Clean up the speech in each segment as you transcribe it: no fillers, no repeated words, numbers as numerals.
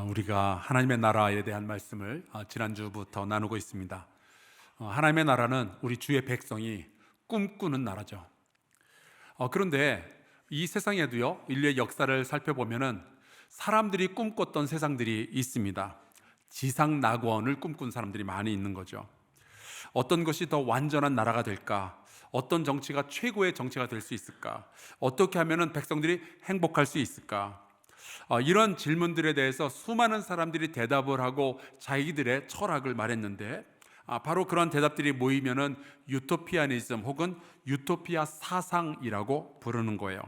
우리가 하나님의 나라에 대한 말씀을 지난주부터 나누고 있습니다. 하나님의 나라는 우리 주의 백성이 꿈꾸는 나라죠. 그런데 이 세상에도요, 인류의 역사를 살펴보면은 사람들이 꿈꿨던 세상들이 있습니다. 지상 낙원을 꿈꾼 사람들이 많이 있는 거죠. 어떤 것이 더 완전한 나라가 될까? 어떤 정치가 최고의 정치가 될 수 있을까? 어떻게 하면은 백성들이 행복할 수 있을까? 이런 질문들에 대해서 수많은 사람들이 대답을 하고 자기들의 철학을 말했는데, 바로 그런 대답들이 모이면은 유토피아니즘 혹은 유토피아 사상이라고 부르는 거예요.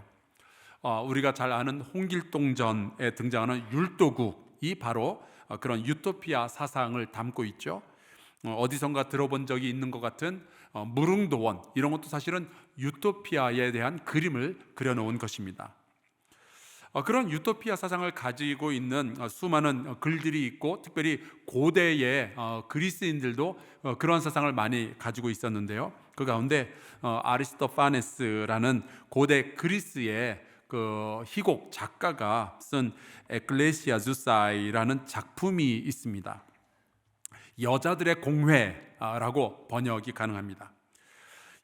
우리가 잘 아는 홍길동전에 등장하는 율도국이 바로 그런 유토피아 사상을 담고 있죠. 어디선가 들어본 적이 있는 것 같은 무릉도원, 이런 것도 사실은 유토피아에 대한 그림을 그려놓은 것입니다. 그런 유토피아 사상을 가지고 있는 수많은 글들이 있고, 특별히 고대의 그리스인들도 그런 사상을 많이 가지고 있었는데요. 그 가운데 아리스토파네스라는 고대 그리스의 그 희곡 작가가 쓴 에클레시아주사이라는 작품이 있습니다. 여자들의 공회라고 번역이 가능합니다.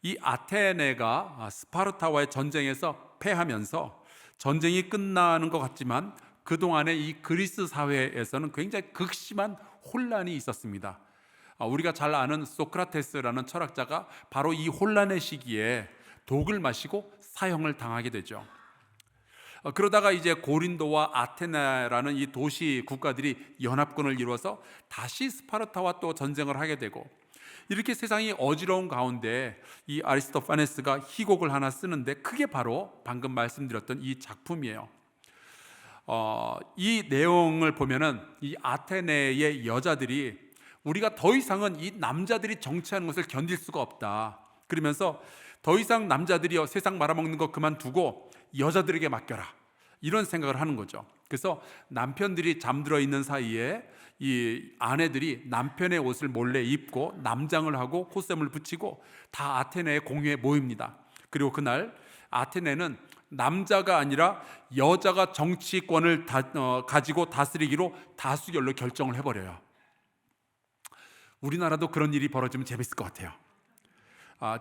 이 아테네가 스파르타와의 전쟁에서 패하면서 전쟁이 끝나는 것 같지만 그동안에 이 그리스 사회에서는 굉장히 극심한 혼란이 있었습니다. 우리가 잘 아는 소크라테스라는 철학자가 바로 이 혼란의 시기에 독을 마시고 사형을 당하게 되죠. 그러다가 이제 고린도와 아테네라는 이 도시 국가들이 연합군을 이루어서 다시 스파르타와 또 전쟁을 하게 되고, 이렇게 세상이 어지러운 가운데 이 아리스토파네스가 희곡을 하나 쓰는데, 그게 바로 방금 말씀드렸던 이 작품이에요. 이 내용을 보면은 이 아테네의 여자들이 우리가 더 이상은 이 남자들이 정치하는 것을 견딜 수가 없다, 그러면서 더 이상 남자들이 세상 말아먹는 거 그만두고 여자들에게 맡겨라, 이런 생각을 하는 거죠. 그래서 남편들이 잠들어 있는 사이에 이 아내들이 남편의 옷을 몰래 입고 남장을 하고 콧셈을 붙이고 다 아테네의 공회에 모입니다. 그리고 그날 아테네는 남자가 아니라 여자가 정치권을 가지고 다스리기로 다수결로 결정을 해버려요. 우리나라도 그런 일이 벌어지면 재밌을 것 같아요.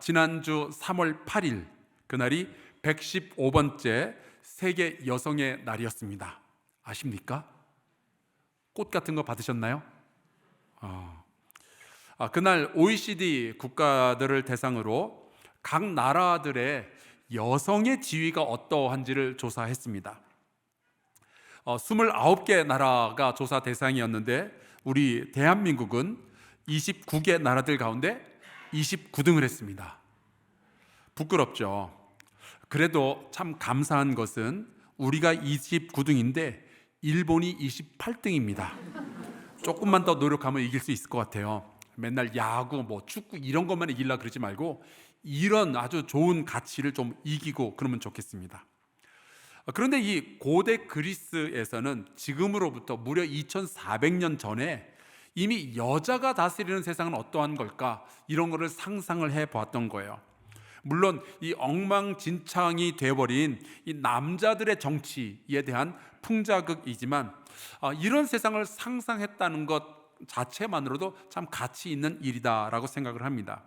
지난주 3월 8일 그날이 115번째 세계 여성의 날이었습니다. 아십니까? 꽃 같은 거 받으셨나요? 그날 OECD 국가들을 대상으로 각 나라들의 여성의 지위가 어떠한지를 조사했습니다. 29개 나라가 조사 대상이었는데 우리 대한민국은 29개 나라들 가운데 29등을 했습니다. 부끄럽죠. 그래도 참 감사한 것은 우리가 29등인데 일본이 28등입니다. 조금만 더 노력하면 이길 수 있을 것 같아요. 맨날 야구, 축구 이런 것만 이기려고 그러지 말고 이런 아주 좋은 가치를 좀 이기고 그러면 좋겠습니다. 그런데 이 고대 그리스에서는 지금으로부터 무려 2400년 전에 이미 여자가 다스리는 세상은 어떠한 걸까, 이런 거를 상상을 해보았던 거예요. 물론 이 엉망진창이 되어버린 이 남자들의 정치에 대한 풍자극이지만 이런 세상을 상상했다는 것 자체만으로도 참 가치 있는 일이다라고 생각을 합니다.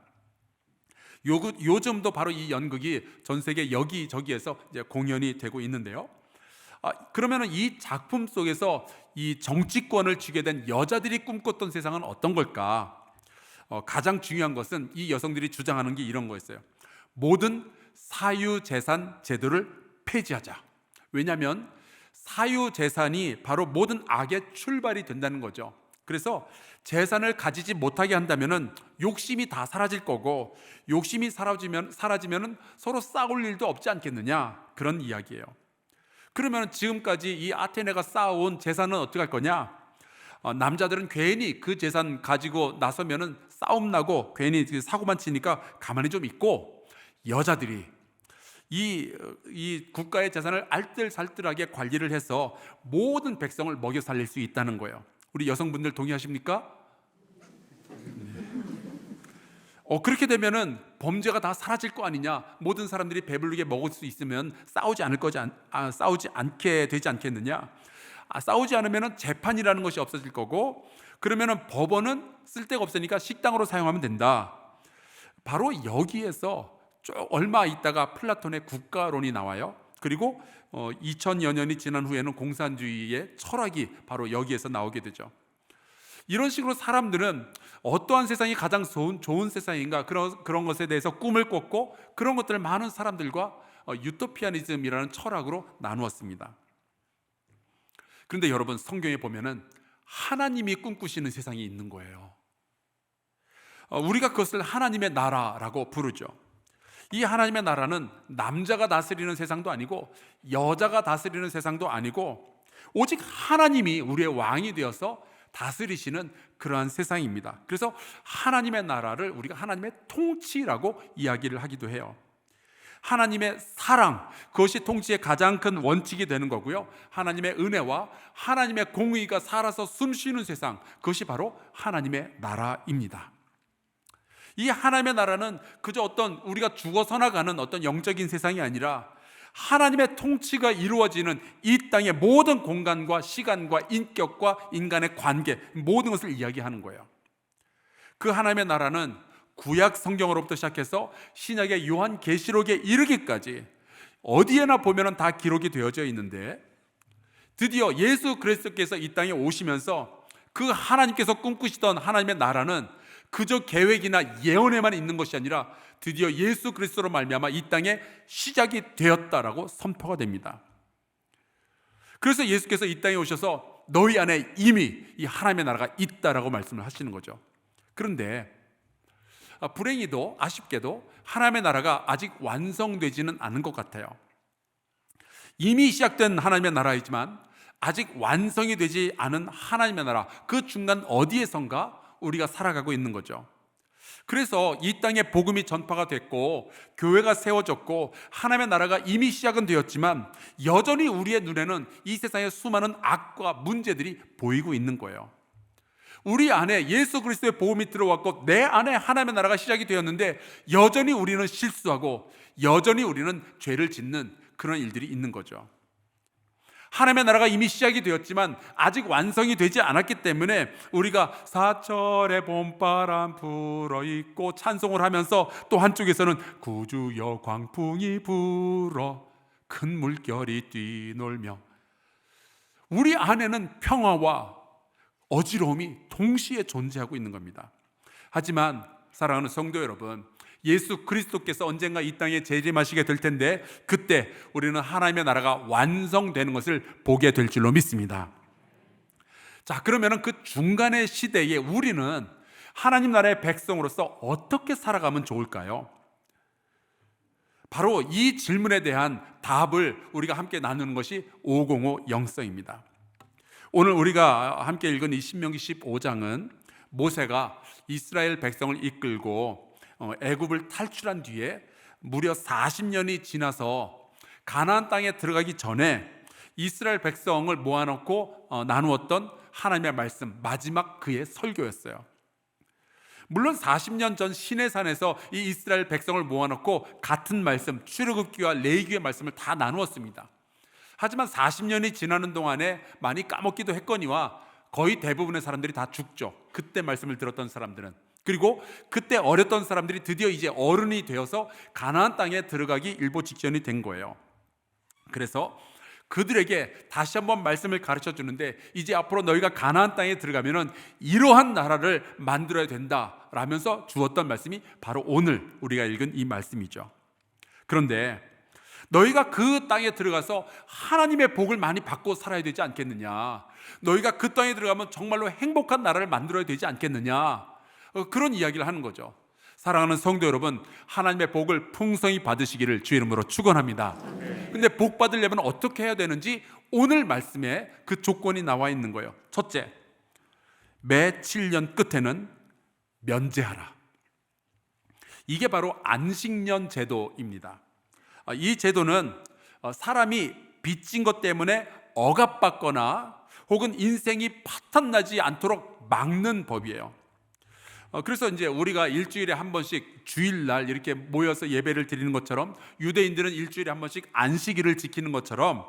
요즘도 바로 이 연극이 전 세계 여기저기에서 이제 공연이 되고 있는데요. 그러면 이 작품 속에서 이 정치권을 쥐게 된 여자들이 꿈꿨던 세상은 어떤 걸까? 가장 중요한 것은 이 여성들이 주장하는 게 이런 거였어요. 모든 사유재산 제도를 폐지하자. 왜냐하면 사유재산이 바로 모든 악의 출발이 된다는 거죠. 그래서 재산을 가지지 못하게 한다면 욕심이 다 사라질 거고, 욕심이 사라지면 서로 싸울 일도 없지 않겠느냐, 그런 이야기예요. 그러면 지금까지 이 아테네가 쌓아온 재산은 어떻게 할 거냐? 남자들은 괜히 그 재산 가지고 나서면 싸움 나고 괜히 사고만 치니까 가만히 좀 있고, 여자들이 이 국가의 재산을 알뜰살뜰하게 관리를 해서 모든 백성을 먹여 살릴 수 있다는 거예요. 우리 여성분들 동의하십니까? 그렇게 되면은 범죄가 다 사라질 거 아니냐? 모든 사람들이 배부르게 먹을 수 있으면 싸우지 않게 되지 않겠느냐? 싸우지 않으면은 재판이라는 것이 없어질 거고, 그러면은 법원은 쓸데가 없으니까 식당으로 사용하면 된다. 바로 여기에서 얼마 있다가 플라톤의 국가론이 나와요. 그리고 2000여 년이 지난 후에는 공산주의의 철학이 바로 여기에서 나오게 되죠. 이런 식으로 사람들은 어떠한 세상이 가장 좋은 세상인가, 그런 것에 대해서 꿈을 꿨고, 그런 것들을 많은 사람들과 유토피아니즘이라는 철학으로 나누었습니다. 그런데 여러분, 성경에 보면은 하나님이 꿈꾸시는 세상이 있는 거예요. 우리가 그것을 하나님의 나라라고 부르죠. 이 하나님의 나라는 남자가 다스리는 세상도 아니고 여자가 다스리는 세상도 아니고, 오직 하나님이 우리의 왕이 되어서 다스리시는 그러한 세상입니다. 그래서 하나님의 나라를 우리가 하나님의 통치라고 이야기를 하기도 해요. 하나님의 사랑, 그것이 통치의 가장 큰 원칙이 되는 거고요. 하나님의 은혜와 하나님의 공의가 살아서 숨쉬는 세상, 그것이 바로 하나님의 나라입니다. 이 하나님의 나라는 그저 어떤 우리가 죽어서 나가는 어떤 영적인 세상이 아니라 하나님의 통치가 이루어지는 이 땅의 모든 공간과 시간과 인격과 인간의 관계, 모든 것을 이야기하는 거예요. 그 하나님의 나라는 구약 성경으로부터 시작해서 신약의 요한계시록에 이르기까지 어디에나 보면 다 기록이 되어져 있는데, 드디어 예수 그리스도께서 이 땅에 오시면서 그 하나님께서 꿈꾸시던 하나님의 나라는 그저 계획이나 예언에만 있는 것이 아니라 드디어 예수 그리스도로 말미암아 이 땅에 시작이 되었다라고 선포가 됩니다. 그래서 예수께서 이 땅에 오셔서 너희 안에 이미 이 하나님의 나라가 있다라고 말씀을 하시는 거죠. 그런데 불행히도 아쉽게도 하나님의 나라가 아직 완성되지는 않은 것 같아요. 이미 시작된 하나님의 나라이지만 아직 완성이 되지 않은 하나님의 나라, 그 중간 어디에선가 우리가 살아가고 있는 거죠. 그래서 이 땅에 복음이 전파가 됐고 교회가 세워졌고 하나님의 나라가 이미 시작은 되었지만 여전히 우리의 눈에는 이 세상의 수많은 악과 문제들이 보이고 있는 거예요. 우리 안에 예수 그리스도의 복음이 들어왔고 내 안에 하나님의 나라가 시작이 되었는데 여전히 우리는 실수하고 여전히 우리는 죄를 짓는 그런 일들이 있는 거죠. 하나님의 나라가 이미 시작이 되었지만 아직 완성이 되지 않았기 때문에 우리가 사철의 봄바람 불어있고 찬송을 하면서 또 한쪽에서는 구주여 광풍이 불어 큰 물결이 뛰놀며, 우리 안에는 평화와 어지러움이 동시에 존재하고 있는 겁니다. 하지만 사랑하는 성도 여러분, 예수 그리스도께서 언젠가 이 땅에 재림하시게 될 텐데 그때 우리는 하나님의 나라가 완성되는 것을 보게 될 줄로 믿습니다. 자, 그러면 그 중간의 시대에 우리는 하나님 나라의 백성으로서 어떻게 살아가면 좋을까요? 바로 이 질문에 대한 답을 우리가 함께 나누는 것이 505 영성입니다. 오늘 우리가 함께 읽은 이 신명기 15장은 모세가 이스라엘 백성을 이끌고 애굽을 탈출한 뒤에 무려 40년이 지나서 가나안 땅에 들어가기 전에 이스라엘 백성을 모아놓고 나누었던 하나님의 말씀, 마지막 그의 설교였어요. 물론 40년 전 시내산에서 이 이스라엘 백성을 모아놓고 같은 말씀, 출애굽기와 레위기의 말씀을 다 나누었습니다. 하지만 40년이 지나는 동안에 많이 까먹기도 했거니와 거의 대부분의 사람들이 다 죽죠. 그때 말씀을 들었던 사람들은. 그리고 그때 어렸던 사람들이 드디어 이제 어른이 되어서 가나안 땅에 들어가기 일보 직전이 된 거예요. 그래서 그들에게 다시 한번 말씀을 가르쳐 주는데, 이제 앞으로 너희가 가나안 땅에 들어가면은 이러한 나라를 만들어야 된다라면서 주었던 말씀이 바로 오늘 우리가 읽은 이 말씀이죠. 그런데 너희가 그 땅에 들어가서 하나님의 복을 많이 받고 살아야 되지 않겠느냐, 너희가 그 땅에 들어가면 정말로 행복한 나라를 만들어야 되지 않겠느냐, 그런 이야기를 하는 거죠. 사랑하는 성도 여러분, 하나님의 복을 풍성히 받으시기를 주 이름으로 축원합니다. 근데 복 받으려면 어떻게 해야 되는지 오늘 말씀에 그 조건이 나와 있는 거예요. 첫째, 매 7년 끝에는 면제하라. 이게 바로 안식년 제도입니다. 이 제도는 사람이 빚진 것 때문에 억압받거나 혹은 인생이 파탄나지 않도록 막는 법이에요. 그래서 이제 우리가 일주일에 한 번씩 주일날 이렇게 모여서 예배를 드리는 것처럼, 유대인들은 일주일에 한 번씩 안식일을 지키는 것처럼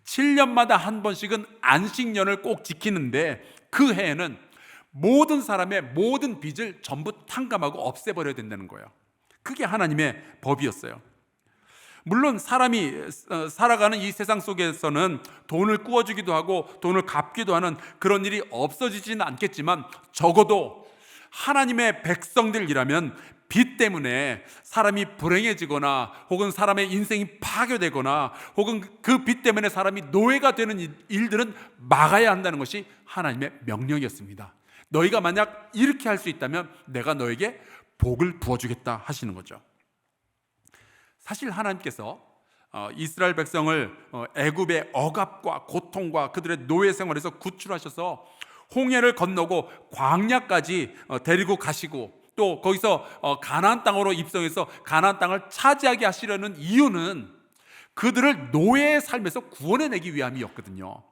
7년마다 한 번씩은 안식년을 꼭 지키는데, 그 해에는 모든 사람의 모든 빚을 전부 탕감하고 없애버려야 된다는 거예요. 그게 하나님의 법이었어요. 물론 사람이 살아가는 이 세상 속에서는 돈을 꾸어주기도 하고 돈을 갚기도 하는 그런 일이 없어지지는 않겠지만, 적어도 하나님의 백성들이라면 빚 때문에 사람이 불행해지거나 혹은 사람의 인생이 파괴되거나 혹은 그 빚 때문에 사람이 노예가 되는 일들은 막아야 한다는 것이 하나님의 명령이었습니다. 너희가 만약 이렇게 할 수 있다면 내가 너에게 복을 부어주겠다 하시는 거죠. 사실 하나님께서 이스라엘 백성을 애굽의 억압과 고통과 그들의 노예 생활에서 구출하셔서 홍해를 건너고 광야까지 데리고 가시고, 또 거기서 가나안 땅으로 입성해서 가나안 땅을 차지하게 하시려는 이유는 그들을 노예의 삶에서 구원해내기 위함이었거든요.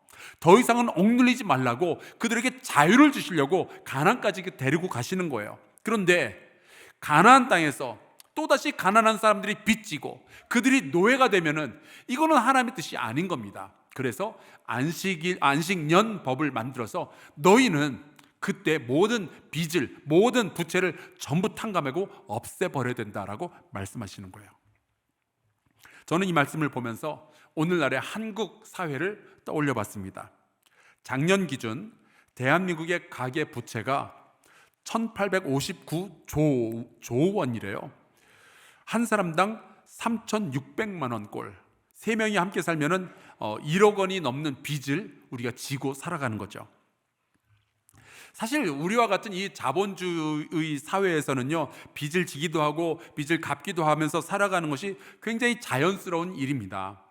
더 이상은 억눌리지 말라고 그들에게 자유를 주시려고 가나안까지 데리고 가시는 거예요. 그런데 가나안 땅에서 또다시 가난한 사람들이 빚지고 그들이 노예가 되면은 이거는 하나님의 뜻이 아닌 겁니다. 그래서 안식년 법을 만들어서 너희는 그때 모든 빚을, 모든 부채를 전부 탕감하고 없애버려야 된다라고 말씀하시는 거예요. 저는 이 말씀을 보면서 오늘날의 한국 사회를 떠올려 봤습니다. 작년 기준 대한민국의 가계 부채가 1859조 원이래요. 한 사람당 3,600만 원꼴, 3명이 함께 살면은 1억 원이 넘는 빚을 우리가 지고 살아가는 거죠. 사실 우리와 같은 이 자본주의 사회에서는요, 빚을 지기도 하고 빚을 갚기도 하면서 살아가는 것이 굉장히 자연스러운 일입니다.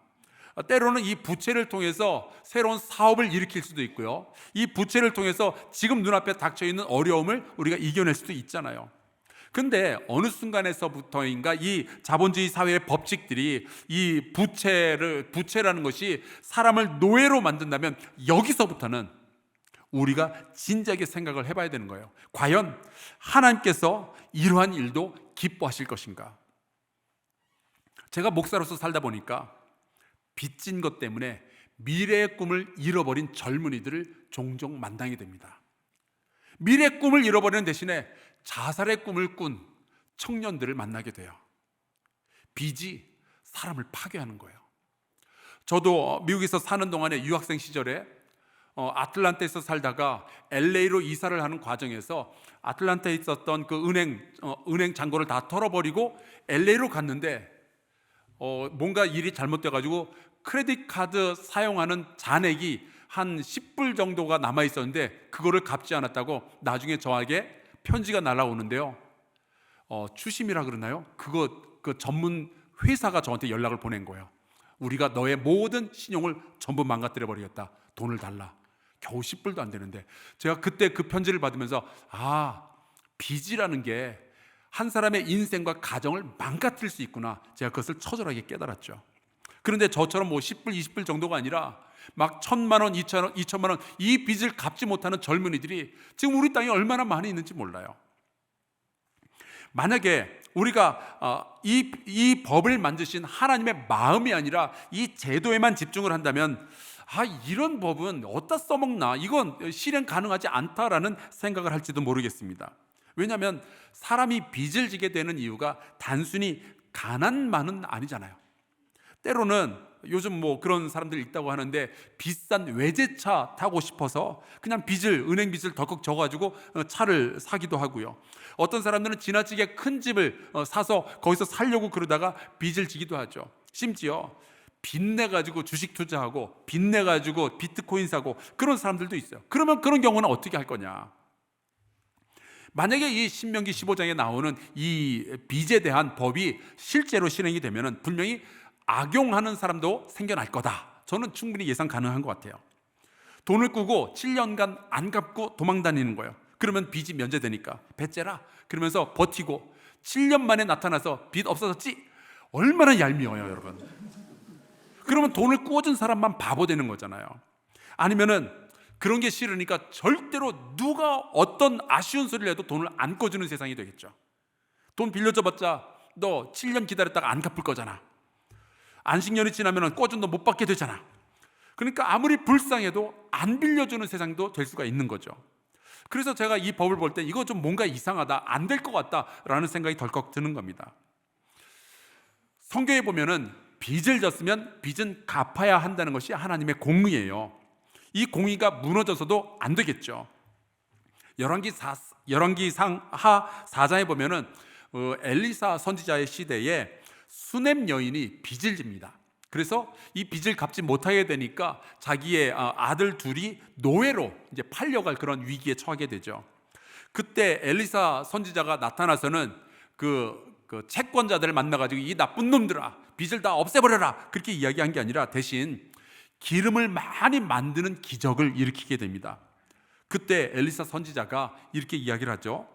때로는 이 부채를 통해서 새로운 사업을 일으킬 수도 있고요, 이 부채를 통해서 지금 눈앞에 닥쳐 있는 어려움을 우리가 이겨낼 수도 있잖아요. 근데 어느 순간에서부터인가 이 자본주의 사회의 법칙들이 이 부채라는 것이 사람을 노예로 만든다면, 여기서부터는 우리가 진지하게 생각을 해봐야 되는 거예요. 과연 하나님께서 이러한 일도 기뻐하실 것인가? 제가 목사로서 살다 보니까 빚진 것 때문에 미래의 꿈을 잃어버린 젊은이들을 종종 만나게 됩니다. 미래의 꿈을 잃어버리는 대신에 자살의 꿈을 꾼 청년들을 만나게 돼요. 빚이 사람을 파괴하는 거예요. 저도 미국에서 사는 동안에 유학생 시절에 아틀란타에서 살다가 LA로 이사를 하는 과정에서 아틀란타에 있었던 그 은행 잔고를 다 털어버리고 LA로 갔는데 뭔가 일이 잘못돼가지고 크레딧 카드 사용하는 잔액이 한 10불 정도가 남아 있었는데 그거를 갚지 않았다고 나중에 저에게 편지가 날아오는데요. 추심이라 그러나요? 그 전문 회사가 저한테 연락을 보낸 거예요. 우리가 너의 모든 신용을 전부 망가뜨려 버리겠다. 돈을 달라. 겨우 10불도 안 되는데, 제가 그때 그 편지를 받으면서 빚이라는 게 한 사람의 인생과 가정을 망가뜨릴 수 있구나, 제가 그것을 처절하게 깨달았죠. 그런데 저처럼 10불, 20불 정도가 아니라 막 1,000만 원, 2천만 원 이 빚을 갚지 못하는 젊은이들이 지금 우리 땅에 얼마나 많이 있는지 몰라요. 만약에 우리가 이 법을 만드신 하나님의 마음이 아니라 이 제도에만 집중을 한다면, 이런 법은 어디다 써먹나, 이건 실행 가능하지 않다라는 생각을 할지도 모르겠습니다. 왜냐하면 사람이 빚을 지게 되는 이유가 단순히 가난만은 아니잖아요. 때로는 요즘 그런 사람들이 있다고 하는데, 비싼 외제차 타고 싶어서 그냥 은행 빚을 덜컥 져가지고 차를 사기도 하고요. 어떤 사람들은 지나치게 큰 집을 사서 거기서 살려고 그러다가 빚을 지기도 하죠. 심지어 빚내가지고 주식 투자하고 빚내가지고 비트코인 사고 그런 사람들도 있어요. 그러면 그런 경우는 어떻게 할 거냐? 만약에 이 신명기 15장에 나오는 이 빚에 대한 법이 실제로 실행이 되면 분명히 악용하는 사람도 생겨날 거다. 저는 충분히 예상 가능한 것 같아요. 돈을 꾸고 7년간 안 갚고 도망 다니는 거예요. 그러면 빚이 면제되니까 배째라 그러면서 버티고 7년 만에 나타나서 빚 없어졌지? 얼마나 얄미워요, 여러분. 그러면 돈을 꾸어준 사람만 바보 되는 거잖아요. 아니면은 그런 게 싫으니까 절대로 누가 어떤 아쉬운 소리를 해도 돈을 안 꿔주는 세상이 되겠죠. 돈 빌려줘봤자 너 7년 기다렸다가 안 갚을 거잖아. 안식년이 지나면 꿔준 돈 못 받게 되잖아. 그러니까 아무리 불쌍해도 안 빌려주는 세상도 될 수가 있는 거죠. 그래서 제가 이 법을 볼 때 이거 좀 뭔가 이상하다, 안 될 것 같다라는 생각이 덜컥 드는 겁니다. 성경에 보면은 빚을 졌으면 빚은 갚아야 한다는 것이 하나님의 공의예요. 이 공의가 무너져서도 안 되겠죠. 열왕기상 하 4장에 보면은 엘리사 선지자의 시대에 수넴 여인이 빚을 집니다. 그래서 이 빚을 갚지 못하게 되니까 자기의 아들 둘이 노예로 이제 팔려갈 그런 위기에 처하게 되죠. 그때 엘리사 선지자가 나타나서는 그 채권자들을 만나가지고 이 나쁜 놈들아 빚을 다 없애버려라 그렇게 이야기한 게 아니라 대신 기름을 많이 만드는 기적을 일으키게 됩니다. 그때 엘리사 선지자가 이렇게 이야기를 하죠.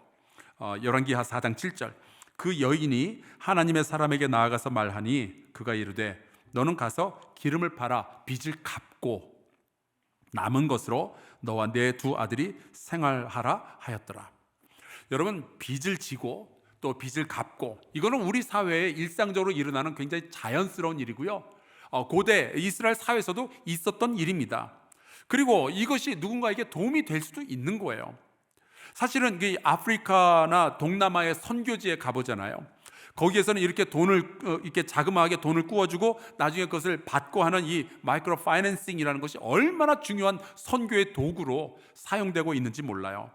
열왕기하 4장 7절 그 여인이 하나님의 사람에게 나아가서 말하니 그가 이르되 너는 가서 기름을 팔아 빚을 갚고 남은 것으로 너와 내 두 아들이 생활하라 하였더라. 여러분, 빚을 지고 또 빚을 갚고 이거는 우리 사회에 일상적으로 일어나는 굉장히 자연스러운 일이고요. 고대 이스라엘 사회에서도 있었던 일입니다. 그리고 이것이 누군가에게 도움이 될 수도 있는 거예요. 사실은 아프리카나 동남아의 선교지에 가보잖아요. 거기에서는 이렇게 이렇게 자그마하게 돈을 꾸어주고 나중에 그것을 받고 하는 이 마이크로 파이낸싱이라는 것이 얼마나 중요한 선교의 도구로 사용되고 있는지 몰라요.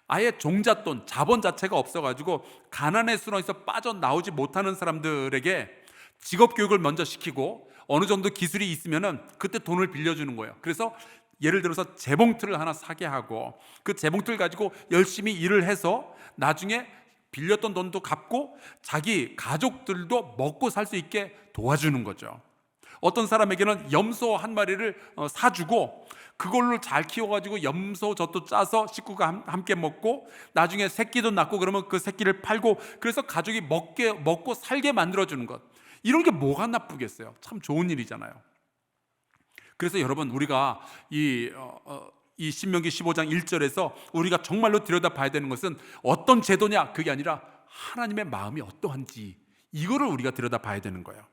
아예 종잣돈, 자본 자체가 없어가지고 가난의 수렁에서 빠져나오지 못하는 사람들에게 직업교육을 먼저 시키고 어느 정도 기술이 있으면은 그때 돈을 빌려주는 거예요. 그래서 예를 들어서 재봉틀을 하나 사게 하고 그 재봉틀 가지고 열심히 일을 해서 나중에 빌렸던 돈도 갚고 자기 가족들도 먹고 살 수 있게 도와주는 거죠. 어떤 사람에게는 염소 한 마리를 사주고 그걸로 잘 키워가지고 염소 젖도 짜서 식구가 함께 먹고 나중에 새끼도 낳고 그러면 그 새끼를 팔고 그래서 가족이 먹고 살게 만들어주는 것. 이런 게 뭐가 나쁘겠어요? 참 좋은 일이잖아요. 그래서 여러분 우리가 이 신명기 15장 1절에서 우리가 정말로 들여다봐야 되는 것은 어떤 제도냐 그게 아니라 하나님의 마음이 어떠한지 이거를 우리가 들여다봐야 되는 거예요.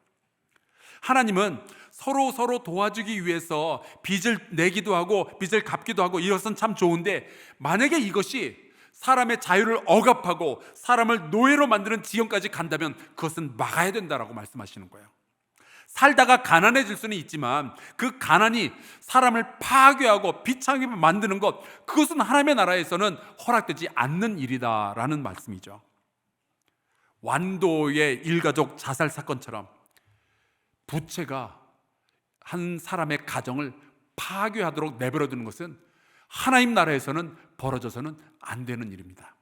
하나님은 서로 도와주기 위해서 빚을 내기도 하고 빚을 갚기도 하고 이것은 참 좋은데 만약에 이것이 사람의 자유를 억압하고 사람을 노예로 만드는 지경까지 간다면 그것은 막아야 된다라고 말씀하시는 거예요. 살다가 가난해질 수는 있지만 그 가난이 사람을 파괴하고 비참하게 만드는 것 그것은 하나님의 나라에서는 허락되지 않는 일이다라는 말씀이죠. 완도의 일가족 자살 사건처럼 부채가 한 사람의 가정을 파괴하도록 내버려두는 것은 하나님 나라에서는 벌어져서는 안 되는 일입니다.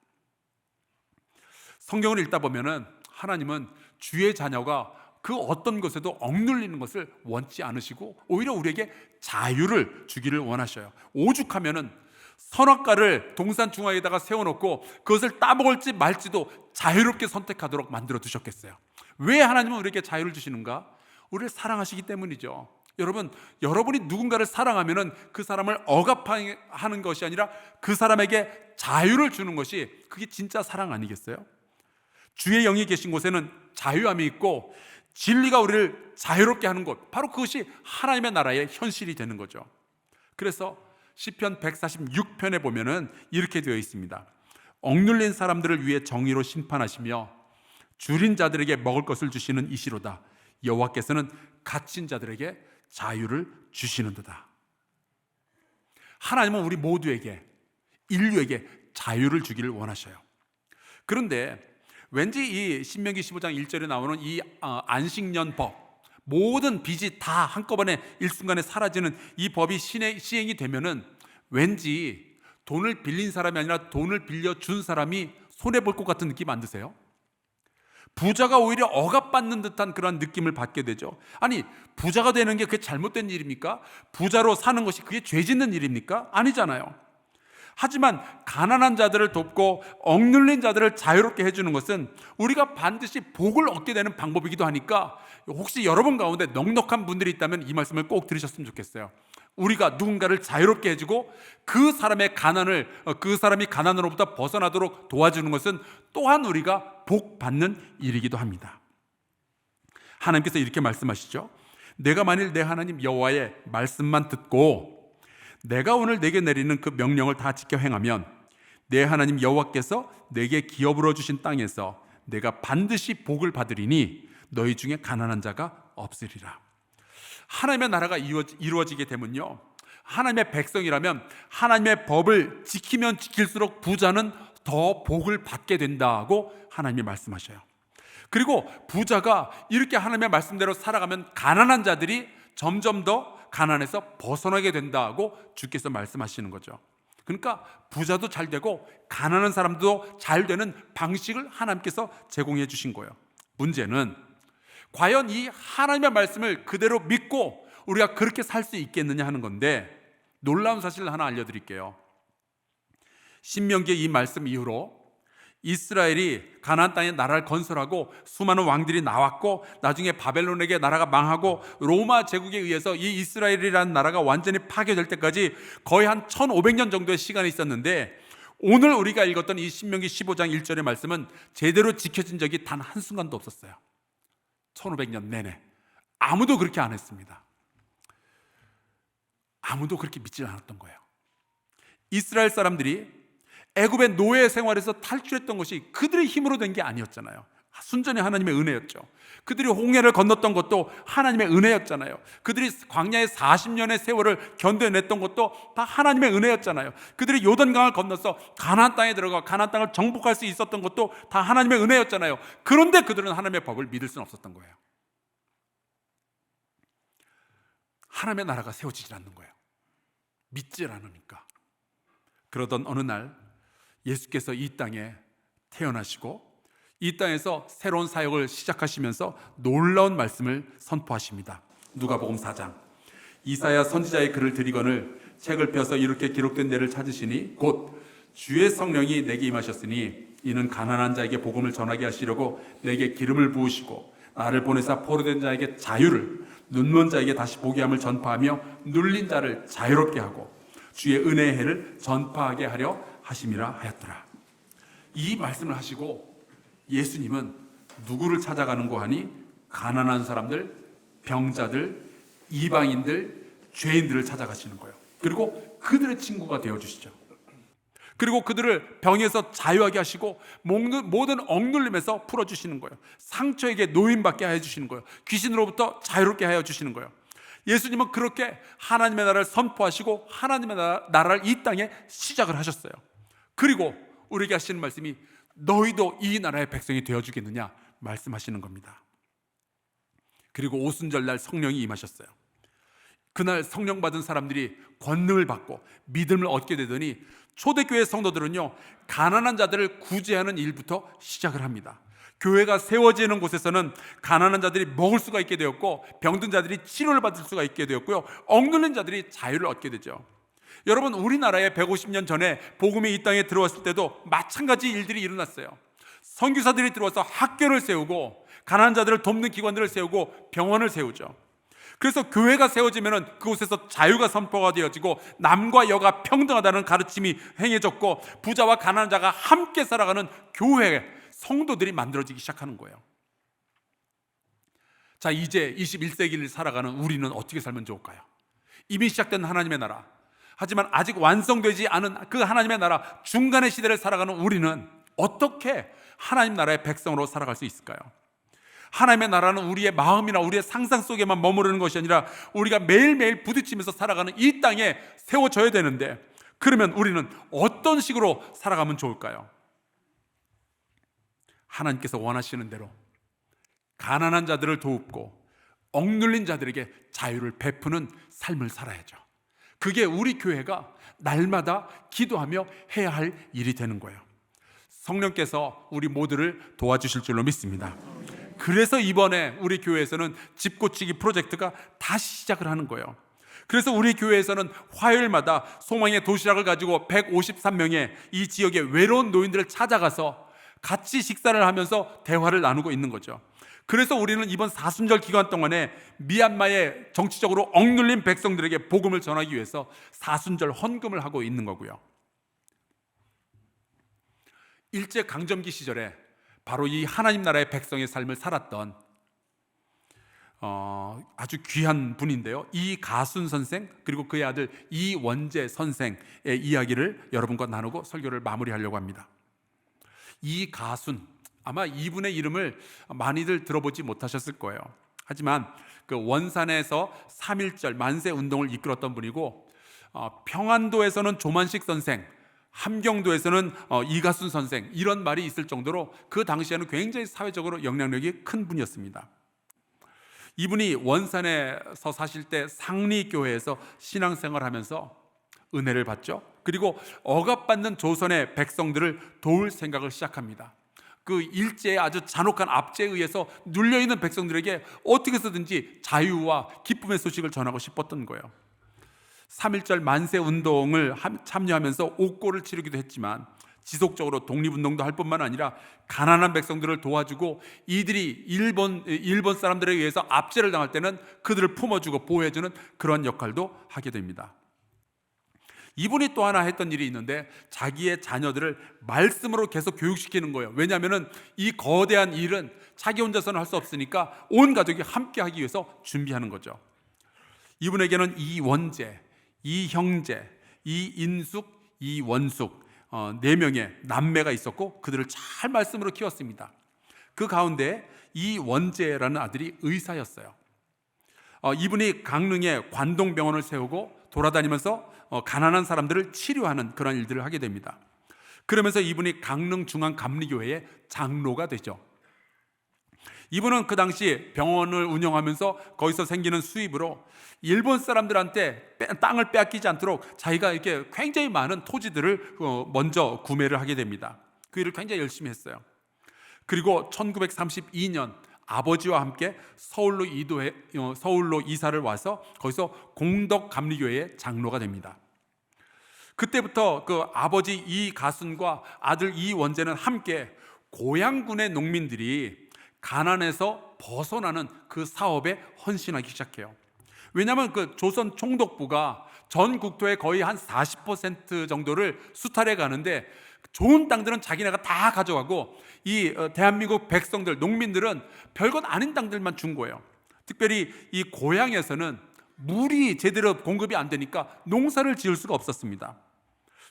성경을 읽다 보면은 하나님은 주의 자녀가 그 어떤 것에도 억눌리는 것을 원치 않으시고 오히려 우리에게 자유를 주기를 원하셔요. 오죽하면은 선악과를 동산 중앙에다가 세워놓고 그것을 따먹을지 말지도 자유롭게 선택하도록 만들어 두셨겠어요. 왜 하나님은 우리에게 자유를 주시는가? 우리를 사랑하시기 때문이죠. 여러분, 여러분이 누군가를 사랑하면은 그 사람을 억압하는 것이 아니라 그 사람에게 자유를 주는 것이 그게 진짜 사랑 아니겠어요? 주의 영이 계신 곳에는 자유함이 있고 진리가 우리를 자유롭게 하는 것, 바로 그것이 하나님의 나라의 현실이 되는 거죠. 그래서 시편 146편에 보면은 이렇게 되어 있습니다. 억눌린 사람들을 위해 정의로 심판하시며 줄인 자들에게 먹을 것을 주시는 이시로다. 여호와께서는 갇힌 자들에게 자유를 주시는도다. 하나님은 우리 모두에게, 인류에게 자유를 주기를 원하셔요. 그런데 왠지 이 신명기 15장 1절에 나오는 이 안식년 법, 모든 빚이 다 한꺼번에 일순간에 사라지는 이 법이 시행이 되면은 왠지 돈을 빌린 사람이 아니라 돈을 빌려준 사람이 손해볼 것 같은 느낌 안 드세요? 부자가 오히려 억압받는 듯한 그런 느낌을 받게 되죠. 아니, 부자가 되는 게 그게 잘못된 일입니까? 부자로 사는 것이 그게 죄 짓는 일입니까? 아니잖아요. 하지만 가난한 자들을 돕고 억눌린 자들을 자유롭게 해주는 것은 우리가 반드시 복을 얻게 되는 방법이기도 하니까 혹시 여러분 가운데 넉넉한 분들이 있다면 이 말씀을 꼭 들으셨으면 좋겠어요. 우리가 누군가를 자유롭게 해주고 그 사람의 가난을 그 사람이 가난으로부터 벗어나도록 도와주는 것은 또한 우리가 복 받는 일이기도 합니다. 하나님께서 이렇게 말씀하시죠. 내가 만일 내 하나님 여호와의 말씀만 듣고 내가 오늘 내게 내리는 그 명령을 다 지켜 행하면 내 하나님 여호와께서 내게 기업으로 주신 땅에서 내가 반드시 복을 받으리니 너희 중에 가난한 자가 없으리라. 하나님의 나라가 이루어지게 되면요, 하나님의 백성이라면 하나님의 법을 지키면 지킬수록 부자는 더 복을 받게 된다고 하나님이 말씀하셔요. 그리고 부자가 이렇게 하나님의 말씀대로 살아가면 가난한 자들이 점점 더 가난에서 벗어나게 된다고 주께서 말씀하시는 거죠. 그러니까 부자도 잘 되고 가난한 사람도 잘 되는 방식을 하나님께서 제공해 주신 거예요. 문제는 과연 이 하나님의 말씀을 그대로 믿고 우리가 그렇게 살 수 있겠느냐 하는 건데, 놀라운 사실을 하나 알려드릴게요. 신명기의 이 말씀 이후로 이스라엘이 가나안 땅에 나라를 건설하고 수많은 왕들이 나왔고 나중에 바벨론에게 나라가 망하고 로마 제국에 의해서 이 이스라엘이라는 나라가 완전히 파괴될 때까지 거의 한 1500년 정도의 시간이 있었는데, 오늘 우리가 읽었던 이 신명기 15장 1절의 말씀은 제대로 지켜진 적이 단 한순간도 없었어요. 1500년 내내 아무도 그렇게 안 했습니다. 아무도 그렇게 믿지 않았던 거예요. 이스라엘 사람들이 애굽의 노예 생활에서 탈출했던 것이 그들의 힘으로 된 게 아니었잖아요. 순전히 하나님의 은혜였죠. 그들이 홍해를 건넜던 것도 하나님의 은혜였잖아요. 그들이 광야의 40년의 세월을 견뎌냈던 것도 다 하나님의 은혜였잖아요. 그들이 요단강을 건너서 가나안 땅에 들어가 가나안 땅을 정복할 수 있었던 것도 다 하나님의 은혜였잖아요. 그런데 그들은 하나님의 법을 믿을 수는 없었던 거예요. 하나님의 나라가 세워지질 않는 거예요. 믿질 않으니까. 그러던 어느 날 예수께서 이 땅에 태어나시고 이 땅에서 새로운 사역을 시작하시면서 놀라운 말씀을 선포하십니다. 누가복음 4장. 이사야 선지자의 글을 들이거늘 책을 펴서 이렇게 기록된 데를 찾으시니 곧 주의 성령이 내게 임하셨으니 이는 가난한 자에게 복음을 전하게 하시려고 내게 기름을 부으시고 나를 보내사 포로된 자에게 자유를, 눈먼 자에게 다시 보게 함을 전파하며 눌린 자를 자유롭게 하고 주의 은혜의 해를 전파하게 하려 하심이라 하였더라. 이 말씀을 하시고 예수님은 누구를 찾아가는고 하니 가난한 사람들, 병자들, 이방인들, 죄인들을 찾아가시는 거예요. 그리고 그들의 친구가 되어주시죠. 그리고 그들을 병에서 자유하게 하시고 모든 억눌림에서 풀어주시는 거예요. 상처에게 노임받게 해주시는 거예요. 귀신으로부터 자유롭게 하여 주시는 거예요. 예수님은 그렇게 하나님의 나라를 선포하시고 하나님의 나라를 이 땅에 시작을 하셨어요. 그리고 우리에게 하시는 말씀이 너희도 이 나라의 백성이 되어주겠느냐 말씀하시는 겁니다. 그리고 오순절날 성령이 임하셨어요. 그날 성령 받은 사람들이 권능을 받고 믿음을 얻게 되더니 초대교회 성도들은요, 가난한 자들을 구제하는 일부터 시작을 합니다. 교회가 세워지는 곳에서는 가난한 자들이 먹을 수가 있게 되었고 병든 자들이 치료를 받을 수가 있게 되었고요, 억눌린 자들이 자유를 얻게 되죠. 여러분, 우리나라에 150년 전에 복음이 이 땅에 들어왔을 때도 마찬가지 일들이 일어났어요. 선교사들이 들어와서 학교를 세우고 가난한 자들을 돕는 기관들을 세우고 병원을 세우죠. 그래서 교회가 세워지면 그곳에서 자유가 선포가 되어지고 남과 여가 평등하다는 가르침이 행해졌고 부자와 가난한 자가 함께 살아가는 교회, 성도들이 만들어지기 시작하는 거예요. 자, 이제 21세기를 살아가는 우리는 어떻게 살면 좋을까요? 이미 시작된 하나님의 나라, 하지만 아직 완성되지 않은 그 하나님의 나라 중간의 시대를 살아가는 우리는 어떻게 하나님 나라의 백성으로 살아갈 수 있을까요? 하나님의 나라는 우리의 마음이나 우리의 상상 속에만 머무르는 것이 아니라 우리가 매일매일 부딪히면서 살아가는 이 땅에 세워져야 되는데, 그러면 우리는 어떤 식으로 살아가면 좋을까요? 하나님께서 원하시는 대로 가난한 자들을 돕고 억눌린 자들에게 자유를 베푸는 삶을 살아야죠. 그게 우리 교회가 날마다 기도하며 해야 할 일이 되는 거예요. 성령께서 우리 모두를 도와주실 줄로 믿습니다. 그래서 이번에 우리 교회에서는 집고치기 프로젝트가 다시 시작을 하는 거예요. 그래서 우리 교회에서는 화요일마다 소망의 도시락을 가지고 153명의 이 지역의 외로운 노인들을 찾아가서 같이 식사를 하면서 대화를 나누고 있는 거죠. 그래서 우리는 이번 사순절 기간 동안에 미얀마의 정치적으로 억눌린 백성들에게 복음을 전하기 위해서 사순절 헌금을 하고 있는 거고요. 일제 강점기 시절에 바로 이 하나님 나라의 백성의 삶을 살았던 아주 귀한 분인데요, 이가순 선생 그리고 그의 아들 이원재 선생의 이야기를 여러분과 나누고 설교를 마무리하려고 합니다. 이가순, 아마 이분의 이름을 많이들 들어보지 못하셨을 거예요. 하지만 그 원산에서 3.1절 만세 운동을 이끌었던 분이고, 평안도에서는 조만식 선생, 함경도에서는 이가순 선생, 이런 말이 있을 정도로 그 당시에는 굉장히 사회적으로 영향력이 큰 분이었습니다. 이분이 원산에서 사실 때 상리교회에서 신앙생활하면서 은혜를 받죠. 그리고 억압받는 조선의 백성들을 도울 생각을 시작합니다. 그 일제의 아주 잔혹한 압제에 의해서 눌려있는 백성들에게 어떻게 해서든지 자유와 기쁨의 소식을 전하고 싶었던 거예요. 3.1절 만세 운동을 참여하면서 옥고를 치르기도 했지만 지속적으로 독립운동도 할 뿐만 아니라 가난한 백성들을 도와주고, 이들이 일본 사람들에 의해서 압제를 당할 때는 그들을 품어주고 보호해주는 그런 역할도 하게 됩니다. 이분이 또 하나 했던 일이 있는데, 자기의 자녀들을 말씀으로 계속 교육시키는 거예요. 왜냐하면 이 거대한 일은 자기 혼자서는 할 수 없으니까 온 가족이 함께 하기 위해서 준비하는 거죠. 이분에게는 이원재, 이형재, 이인숙, 이원숙 4명의 남매가 있었고, 그들을 잘 말씀으로 키웠습니다. 그 가운데 이원재라는 아들이 의사였어요. 이분이 강릉에 관동병원을 세우고 돌아다니면서 가난한 사람들을 치료하는 그런 일들을 하게 됩니다. 그러면서 이분이 강릉중앙감리교회의 장로가 되죠. 이분은 그 당시 병원을 운영하면서 거기서 생기는 수입으로 일본 사람들한테 땅을 빼앗기지 않도록 자기가 이렇게 굉장히 많은 토지들을 먼저 구매를 하게 됩니다. 그 일을 굉장히 열심히 했어요. 그리고 1932년 아버지와 함께 서울로 이사를 와서 거기서 공덕감리교회의 장로가 됩니다. 그때부터 그 아버지 이가순과 아들 이원재는 함께 고양군의 농민들이 가난에서 벗어나는 그 사업에 헌신하기 시작해요. 왜냐하면 그 조선 총독부가 전 국토의 거의 한 40% 정도를 수탈해 가는데, 좋은 땅들은 자기네가 다 가져가고 이 대한민국 백성들, 농민들은 별것 아닌 땅들만 준 거예요. 특별히 이 고향에서는 물이 제대로 공급이 안 되니까 농사를 지을 수가 없었습니다.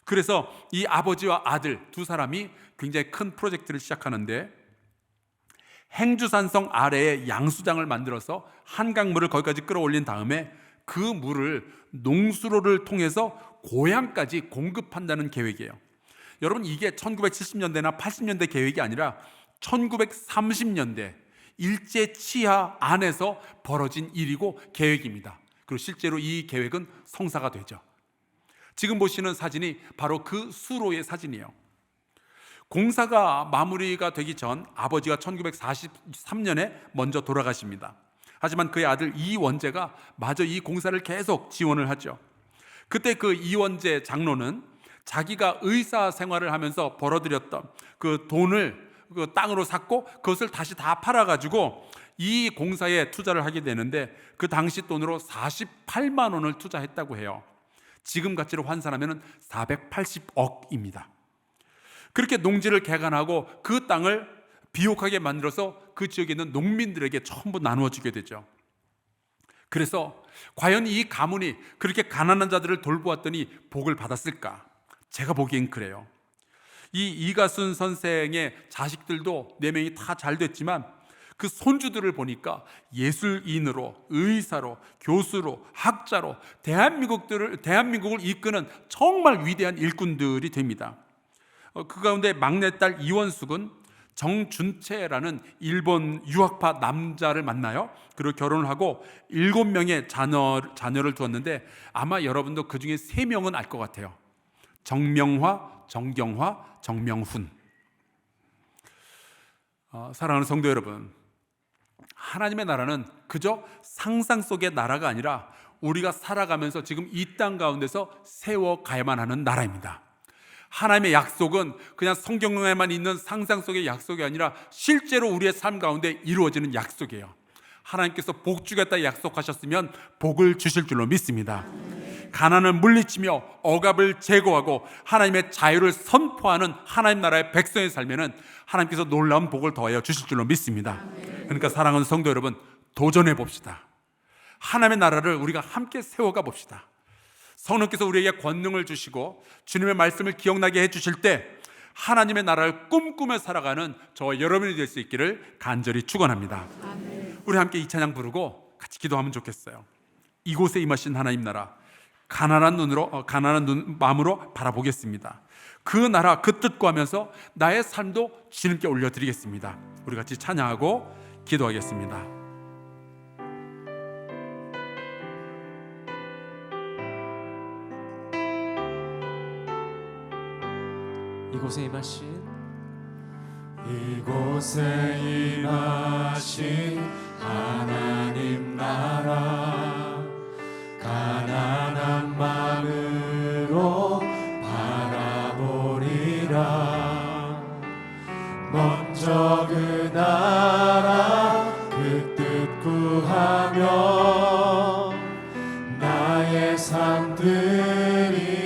그래서 이 아버지와 아들 두 사람이 굉장히 큰 프로젝트를 시작하는데, 행주산성 아래에 양수장을 만들어서 한강물을 거기까지 끌어올린 다음에 그 물을 농수로를 통해서 고향까지 공급한다는 계획이에요. 여러분, 이게 1970년대나 80년대 계획이 아니라 1930년대 일제 치하 안에서 벌어진 일이고 계획입니다. 그리고 실제로 이 계획은 성사가 되죠. 지금 보시는 사진이 바로 그 수로의 사진이에요. 공사가 마무리가 되기 전 아버지가 1943년에 먼저 돌아가십니다. 하지만 그의 아들 이원재가 마저 이 공사를 계속 지원을 하죠. 그때 그 이원재 장로는 자기가 의사 생활을 하면서 벌어들였던 그 돈을 그 땅으로 샀고, 그것을 다시 다 팔아가지고 이 공사에 투자를 하게 되는데, 그 당시 돈으로 48만 원을 투자했다고 해요. 지금 가치로 환산하면 480억입니다. 그렇게 농지를 개간하고 그 땅을 비옥하게 만들어서 그 지역에 있는 농민들에게 전부 나누어 주게 되죠. 그래서 과연 이 가문이 그렇게 가난한 자들을 돌보았더니 복을 받았을까? 제가 보기엔 그래요. 이 이가순 선생의 자식들도 4명이 다 잘 됐지만 그 손주들을 보니까 예술인으로, 의사로, 교수로, 학자로 대한민국을 이끄는 정말 위대한 일꾼들이 됩니다. 그 가운데 막내딸 이원숙은 정준채라는 일본 유학파 남자를 만나요. 그리고 결혼을 하고 7명의 자녀를 두었는데, 아마 여러분도 그 중에 3명은 알 것 같아요. 정명화, 정경화, 정명훈. 사랑하는 성도 여러분, 하나님의 나라는 그저 상상 속의 나라가 아니라 우리가 살아가면서 지금 이 땅 가운데서 세워가야만 하는 나라입니다. 하나님의 약속은 그냥 성경에만 있는 상상 속의 약속이 아니라 실제로 우리의 삶 가운데 이루어지는 약속이에요. 하나님께서 복 주겠다 약속하셨으면 복을 주실 줄로 믿습니다. 가난을 물리치며 억압을 제거하고 하나님의 자유를 선포하는 하나님 나라의 백성의 삶에는 하나님께서 놀라운 복을 더하여 주실 줄로 믿습니다. 그러니까 사랑하는 성도 여러분, 도전해 봅시다. 하나님의 나라를 우리가 함께 세워가 봅시다. 성령께서 우리에게 권능을 주시고 주님의 말씀을 기억나게 해주실 때 하나님의 나라를 꿈꾸며 살아가는 저와 여러분이 될 수 있기를 간절히 축원합니다. 우리 함께 이 찬양 부르고 같이 기도하면 좋겠어요. 이곳에 임하신 하나님 나라, 가난한 마음으로 바라보겠습니다. 그 나라, 그 뜻 구하면서 나의 삶도 주님께 올려드리겠습니다. 우리 같이 찬양하고 기도하겠습니다. 이곳에 임하신 하나님 나라, 가난한 마음으로 바라보리라. 먼저 그 나라, 그 뜻 구하며 나의 삶 드리리.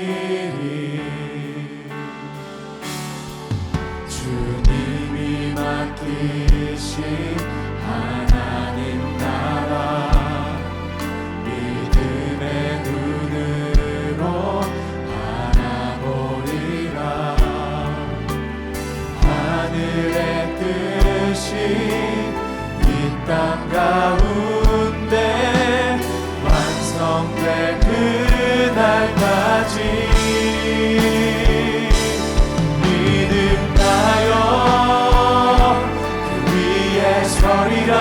주님이 맡기신 하나님 나라, 믿음의 눈으로 바라보리라. 하늘의 뜻이 이 땅 가운데 완성될 그날까지 믿음하여 그 위에 서리라.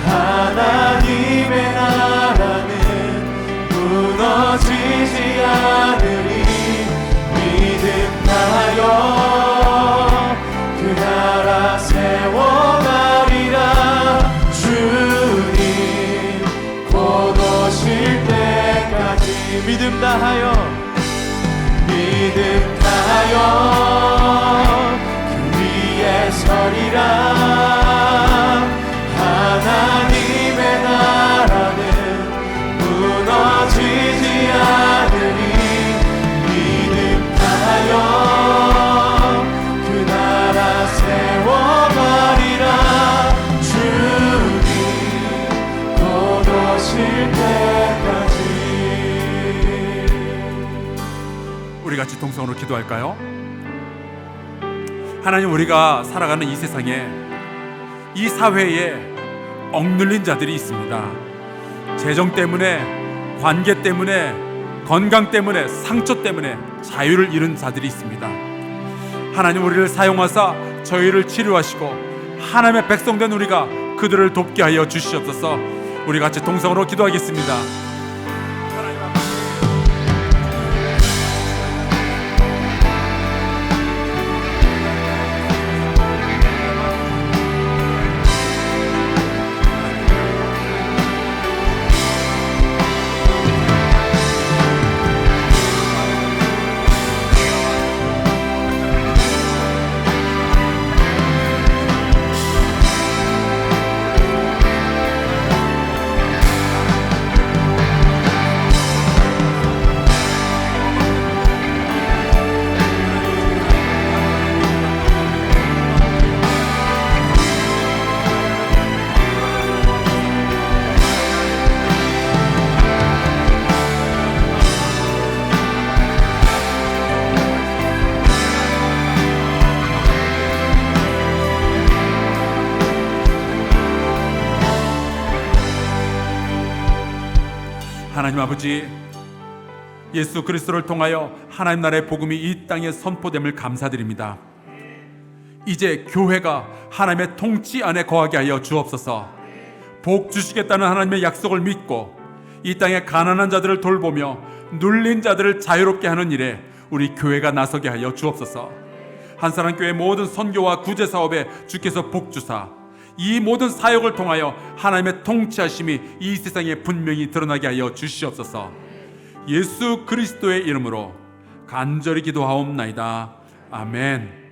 하나님의 나라는 무너지지 않으리. 믿음하여 그 나라 세워가리라. 주님 곧 오실 때까지 믿음 다하여 그 위에 서리라. 하나님의 나라는 무너지지 않으리. 믿음하여 그 나라 세워가리라. 주님 곧 오실 때까지. 우리 같이 동성으로 기도할까요? 하나님, 우리가 살아가는 이 세상에, 이 사회에 억눌린 자들이 있습니다. 재정 때문에, 관계 때문에, 건강 때문에, 상처 때문에 자유를 잃은 자들이 있습니다. 하나님, 우리를 사용하사 저희를 치료하시고 하나님의 백성된 우리가 그들을 돕게 하여 주시옵소서. 우리 같이 동성으로 기도하겠습니다. 하나님 아버지, 예수 그리스도를 통하여 하나님 나라의 복음이 이 땅에 선포됨을 감사드립니다. 이제 교회가 하나님의 통치 안에 거하게 하여 주옵소서. 복 주시겠다는 하나님의 약속을 믿고 이 땅의 가난한 자들을 돌보며 눌린 자들을 자유롭게 하는 일에 우리 교회가 나서게 하여 주옵소서. 한사랑교회 모든 선교와 구제 사업에 주께서 복 주사 이 모든 사역을 통하여 하나님의 통치하심이 이 세상에 분명히 드러나게 하여 주시옵소서. 예수 그리스도의 이름으로 간절히 기도하옵나이다. 아멘.